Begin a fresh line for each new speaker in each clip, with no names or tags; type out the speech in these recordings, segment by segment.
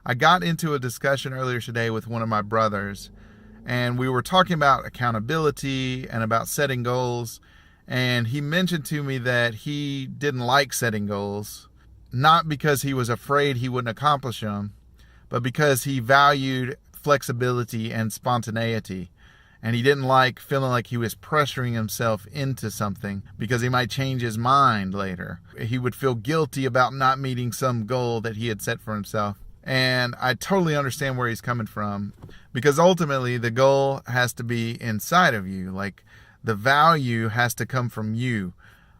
I got into a discussion earlier today with one of my brothers, and we were talking about accountability and about setting goals. And he mentioned to me that he didn't like setting goals, not because he was afraid he wouldn't accomplish them, but because he valued flexibility and spontaneity. And he didn't like feeling like he was pressuring himself into something because he might change his mind later. He would feel guilty about not meeting some goal that he had set for himself. And I totally understand where he's coming from, because ultimately the goal has to be inside of you. Like, the value has to come from you.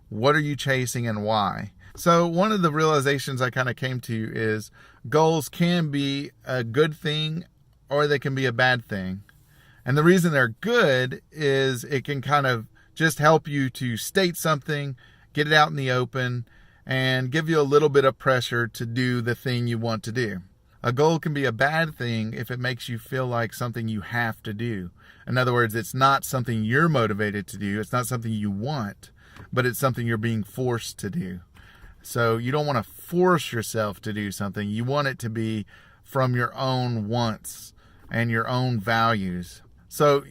What are you chasing and why? So one of the realizations I kind of came to is goals can be a good thing or they can be a bad thing. And the reason they're good is it can kind of just help you to state something, get it out in the open, and give you a little bit of pressure to do the thing you want to do. A goal can be a bad thing if it makes you feel like something you have to do. In other words, it's not something you're motivated to do. It's not something you want, but it's something you're being forced to do. So you don't want to force yourself to do something. You want it to be from your own wants and your own values. So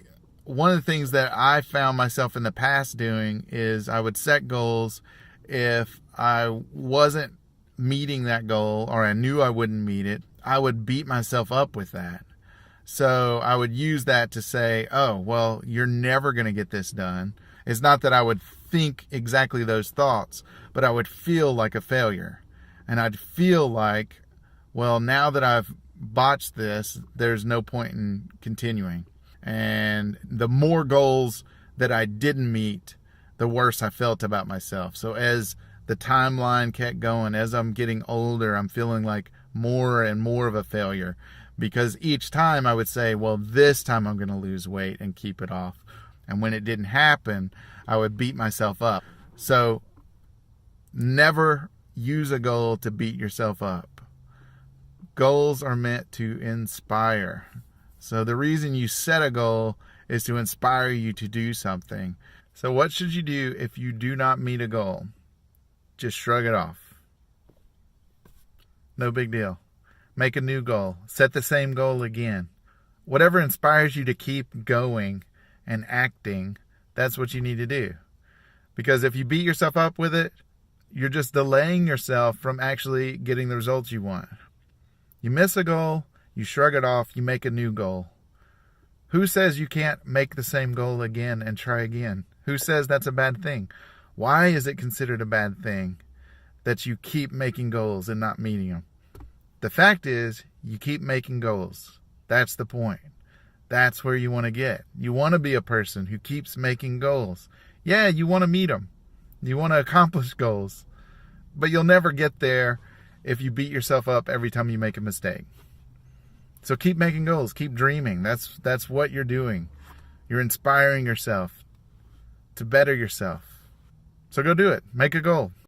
one of the things that I found myself in the past doing is I would set goals. If I wasn't meeting that goal, or I knew I wouldn't meet it, I would beat myself up with that. So I would use that to say, oh, well, you're never going to get this done. It's not that I would think exactly those thoughts, but I would feel like a failure. And I'd feel like, well, now that I've botched this, there's no point in continuing. And the more goals that I didn't meet, the worse I felt about myself. So as the timeline kept going, as I'm getting older, I'm feeling like more and more of a failure, because each time I would say, well, this time I'm going to lose weight and keep it off. And when it didn't happen, I would beat myself up. So never use a goal to beat yourself up. Goals are meant to inspire. So the reason you set a goal is to inspire you to do something. So what should you do if you do not meet a goal? Just shrug it off. No big deal. Make a new goal. Set the same goal again. Whatever inspires you to keep going and acting, that's what you need to do. Because if you beat yourself up with it, you're just delaying yourself from actually getting the results you want. You miss a goal, you shrug it off, you make a new goal. Who says you can't make the same goal again and try again? Who says that's a bad thing? Why is it considered a bad thing that you keep making goals and not meeting them? The fact is, you keep making goals. That's the point. That's where you want to get. You want to be a person who keeps making goals. Yeah, you want to meet them. You want to accomplish goals. But you'll never get there if you beat yourself up every time you make a mistake. So keep making goals. Keep dreaming. That's what you're doing. You're inspiring yourself to better yourself. So go do it. Make a goal.